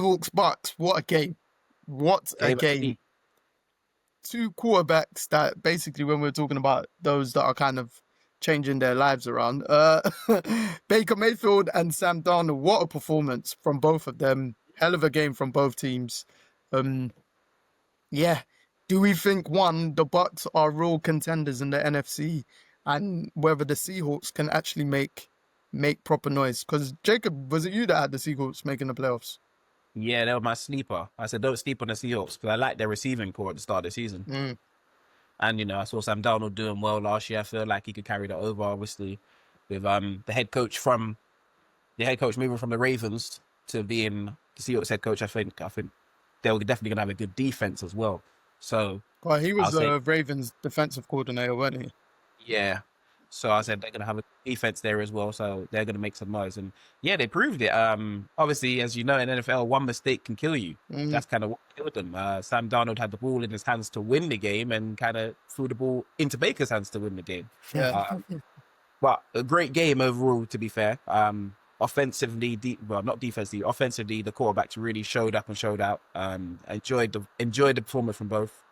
Seahawks Bucks. What a game! What a game! Two quarterbacks that basically, when we're talking about those that are kind of changing their lives around, Baker Mayfield and Sam Darnold. What a performance from both of them! Hell of a game from both teams. Yeah. Do we think the Bucks are real contenders in the NFC, and whether the Seahawks can actually make proper noise? Because Jacob, was it you that had the Seahawks making the playoffs? Yeah, they were my sleeper. I said, don't sleep on the Seahawks because I like their receiving core at the start of the season. And, I saw Sam Darnold doing well last year. I feel like he could carry that over, obviously, with the head coach moving from the Ravens to being the Seahawks head coach. I think they were definitely going to have a good defense as well. So, well, he was the Ravens defensive coordinator, wasn't he? Yeah. So I said they're going to have a defense there as well. So they're going to make some noise. And yeah, they proved it. Obviously, as you know, in NFL, one mistake can kill you. That's kind of what killed them. Sam Darnold had the ball in his hands to win the game and kind of threw the ball into Baker's hands to win the game. Yeah. But a great game overall, to be fair. Offensively, not defensively, offensively, the quarterbacks really showed up and showed out. Enjoyed the performance from both.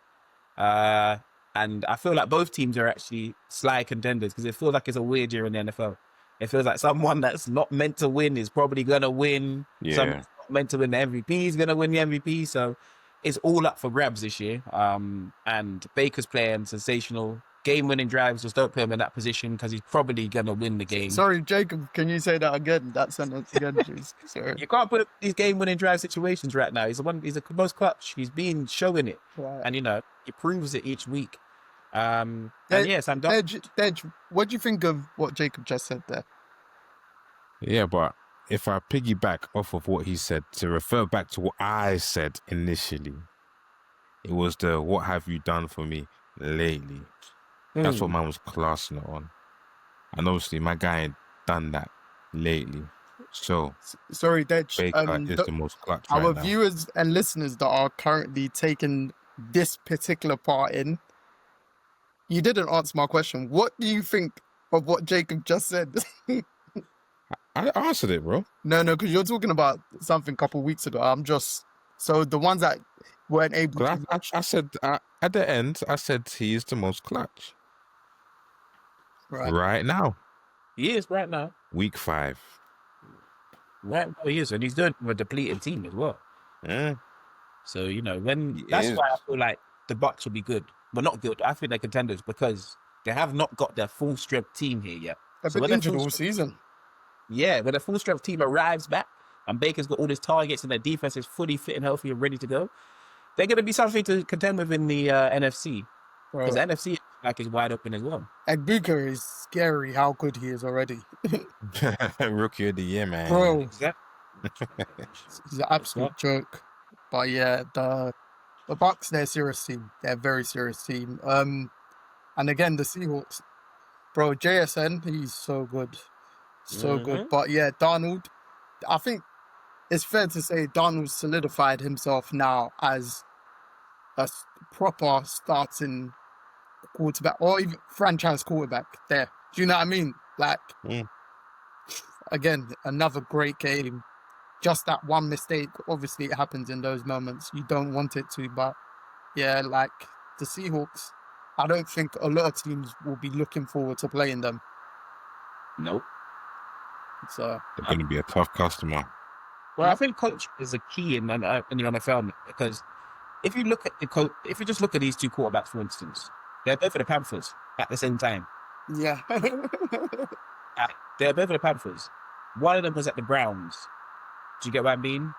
And I feel like both teams are actually sly contenders because it feels like it's a weird year in the NFL. It feels like someone that's not meant to win is probably going to win. Yeah. Someone that's not meant to win the MVP is going to win the MVP. So it's all up for grabs this year. And Baker's playing sensational. Game-winning drives, just don't put him in that position because he's probably going to win the game. Sorry, Jacob, can you say that again? That sentence again, please. Sorry. You can't put these game-winning drive situations right now. He's the most clutch. He's been showing it. Right. And, he proves it each week. And yes, I'm done. Dej, what do you think of what Jacob just said there? Yeah, but if I piggyback off of what he said, to refer back to what I said initially, it was the "what have you done for me lately?" That's what man was classing it on. And obviously, my guy ain't done that lately. So, sorry, Dej. Baker is the most clutch right our now. Viewers and listeners that are currently taking this particular part in, you didn't answer my question. What do you think of what Jacob just said? I answered it, bro. No, because you're talking about something a couple of weeks ago. So the ones that weren't able to... I said, at the end, I said he is the most clutch. Right now. He is right now. Week 5. Right now he is. And he's doing it with a depleted team as well. Yeah. So, that's why I feel like the Bucs will be good. But not good. I think they're contenders because they have not got their full strength team here yet. They've been injured all season. Yeah, when the full strength team arrives back and Baker's got all his targets and their defense is fully fit and healthy and ready to go, they're going to be something to contend with in the NFC. Because the NFC is wide open as well. And Booker is scary how good he is already. Rookie of the year, man. Bro. He's an absolute joke. But yeah, the Bucs, they're a serious team. They're a very serious team. And again, the Seahawks. Bro, JSN, he's so good. So good. But yeah, Darnold, I think it's fair to say Darnold solidified himself now as a proper starting quarterback or even franchise quarterback there. Do you know what I mean? Like, again, another great game. Just that one mistake. Obviously, it happens in those moments. You don't want it to, but yeah, like the Seahawks, I don't think a lot of teams will be looking forward to playing them. Nope. So they're going to be a tough customer. Well, I think coach is a key in the NFL because if you just look at these two quarterbacks, for instance, they're both for the Panthers at the same time. Yeah. They're both for the Panthers. One of them was at the Browns. Do you get what I mean?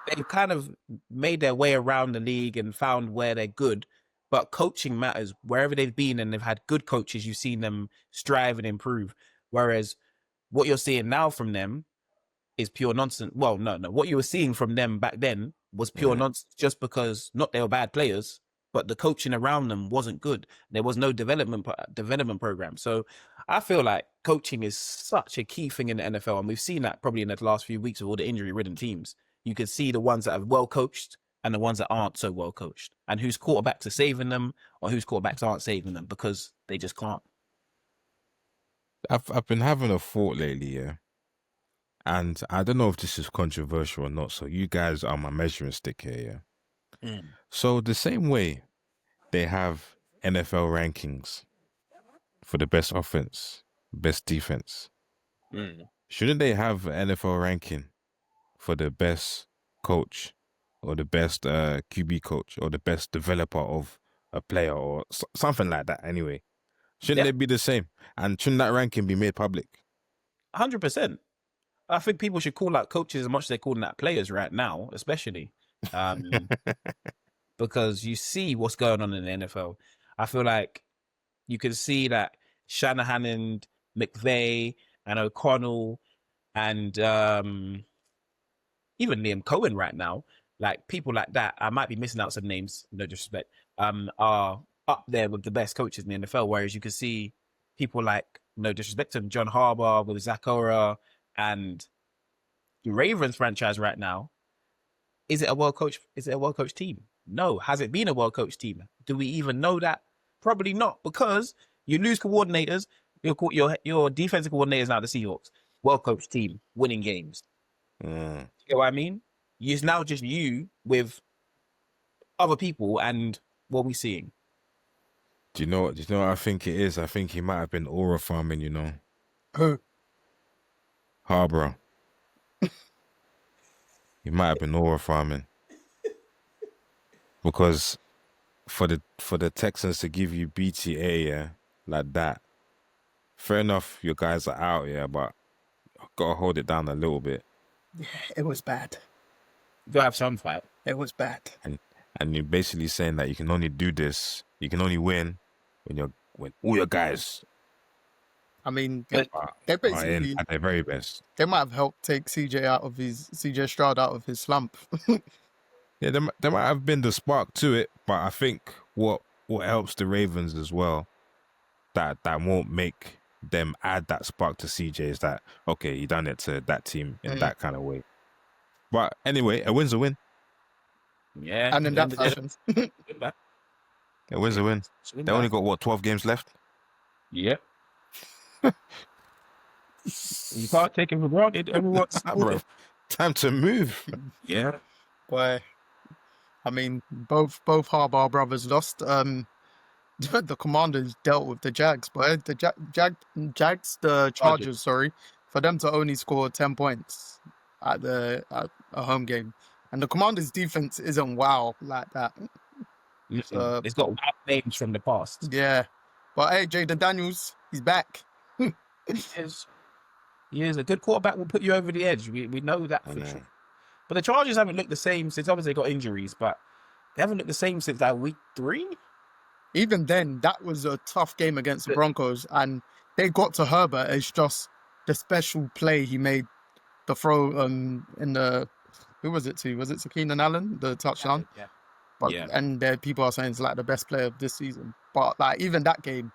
They've kind of made their way around the league and found where they're good, but coaching matters. Wherever they've been and they've had good coaches, you've seen them strive and improve. Whereas what you're seeing now from them is pure nonsense. Well, no. What you were seeing from them back then was pure nonsense just because not they were bad players, but the coaching around them wasn't good. There was no development program. So I feel like coaching is such a key thing in the NFL. And we've seen that probably in the last few weeks of all the injury-ridden teams. You can see the ones that are well coached and the ones that aren't so well coached, and whose quarterbacks are saving them or whose quarterbacks aren't saving them because they just can't. I've been having a thought lately, yeah. And I don't know if this is controversial or not. So you guys are my measuring stick here, yeah. Mm. So the same way they have NFL rankings for the best offense, best defense, shouldn't they have an NFL ranking for the best coach or the best QB coach or the best developer of a player or something like that anyway? Shouldn't they be the same? And shouldn't that ranking be made public? 100%. I think people should call out coaches as much as they're calling out players right now, especially. Because you see what's going on in the NFL. I feel like you can see that Shanahan and McVay and O'Connell and even Liam Cohen right now, like people like that, I might be missing out some names, no disrespect, are up there with the best coaches in the NFL. Whereas you can see people like, no disrespect to John Harbaugh with Zach Ora and the Ravens franchise right now. Is it a well coached? Is it a well coached team? No. Has it been a well coached team? Do we even know that? Probably not, because you lose coordinators. Your defensive coordinators now the Seahawks. Well coached team, winning games. You get what I mean? It's now just you with other people, and what we seeing. Do you know what I think it is? I think he might have been aura farming, you know. Who? Harbour. He might have been aura farming. Because for the Texans to give you BTA, yeah, like that, fair enough, your guys are out, yeah, but gotta hold it down a little bit. Yeah, it was bad. You gotta have some fight. It was bad. And you're basically saying that you can only do this, you can only win when all your guys. I mean, are they basically at their very best. They might have helped take CJ Stroud out of his slump. Yeah, there might have been the spark to it, but I think what helps the Ravens as well, that won't make them add that spark to CJ is that, okay, he done it to that team in that kind of way. But anyway, a win's a win. Yeah. And in that fashion. A win's a win. They only got, 12 games left? Yep. You can't take it for granted. Everyone's bro, time to move. Yeah. Boy, I mean, both Harbaugh brothers lost. The Commanders dealt with the Jags, but the Chargers, sorry, for them to only score 10 points at a home game, and the Commanders' defense isn't wow like that. So, it's got names from the past. Yeah, but hey, Jaden Daniels, he's back. He is a good quarterback. Will put you over the edge. We know that for sure. But the Chargers haven't looked the same since, obviously they got injuries, but they haven't looked the same since that week 3. Even then, that was a tough game against the Broncos, and they got to Herbert. It's just the special play he made, the throw in the, who was it to? Was it to Keenan Allen, the touchdown? Yeah. But, and people are saying it's like the best player of this season. But like even that game,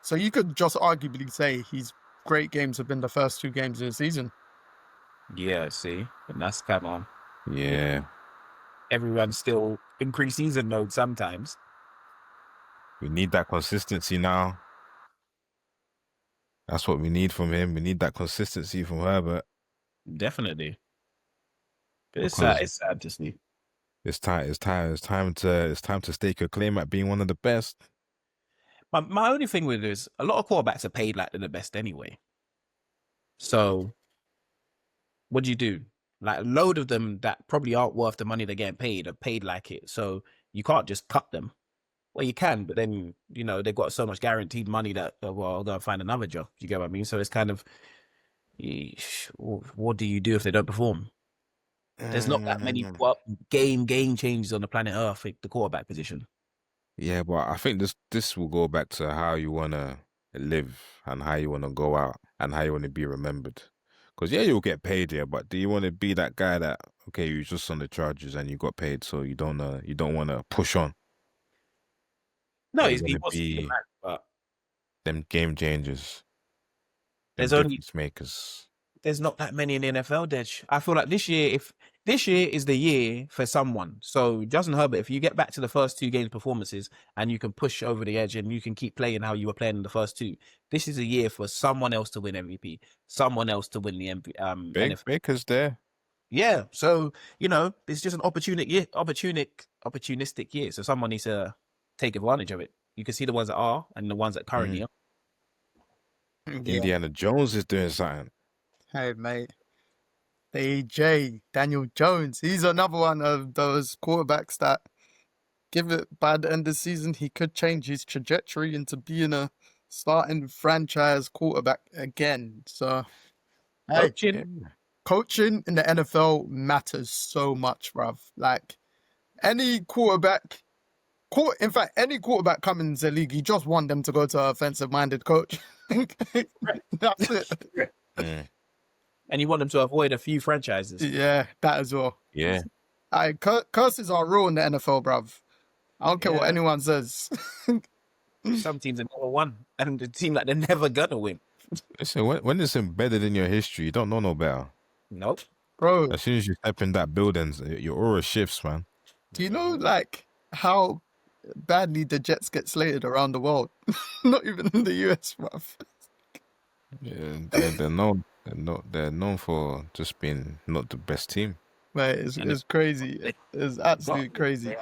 so you could just arguably say his great games have been the first 2 games of the season. Yeah, see, and that's come on. Yeah. Everyone's still in preseason mode sometimes. We need that consistency now. That's what we need from him. We need that consistency from Herbert. Definitely. But it's sad to see. It's time to stake a claim at being one of the best. My only thing with it is a lot of quarterbacks are paid like they're the best anyway. So what do you do? Like a load of them that probably aren't worth the money they're getting paid are paid like it. So you can't just cut them. Well, you can, but then, they've got so much guaranteed money that, I'll go and find another job. You get what I mean? So it's kind of, what do you do if they don't perform? There's not that many game changes on the planet Earth, the quarterback position. Yeah, but I think this will go back to how you want to live and how you want to go out and how you want to be remembered. Because, yeah, you'll get paid, yeah, but do you want to be that guy that, okay, you just on the Chargers and you got paid, so you don't want to push on? No, he wants to be but them game changers. There's only makers. There's not that many in the NFL, Dej. I feel like this year, this year is the year for someone. So Justin Herbert, if you get back to the first 2 games performances and you can push over the edge and you can keep playing how you were playing in the first 2, this is a year for someone else to win MVP, someone else to win the NFL. Baker's there. Yeah, so it's just an opportunistic year. So someone needs to take advantage of it. You can see the ones that are and the ones that currently are. Yeah. Indiana Jones is doing something. Hey, mate. DJ, Daniel Jones. He's another one of those quarterbacks that give it by the end of the season, he could change his trajectory into being a starting franchise quarterback again. So, hey, coaching in the NFL matters so much, bruv. Like, any quarterback, in fact, any quarterback coming into the league, you just want them to go to an offensive-minded coach. That's it. And you want them to avoid a few franchises. Yeah, that as well. Yeah. Curses are real in the NFL, bruv. I don't care what anyone says. Some teams are never won, and it seems like they're never gonna win. Listen, when it's embedded in your history, you don't know no better. Nope. Bro, As soon as you step in that building, your aura shifts, man. do you know, like, how badly the Jets get slated around the world? Not even in the US, bruv. Yeah, they're known for just being not the best team. Mate, it's crazy. It's absolutely crazy.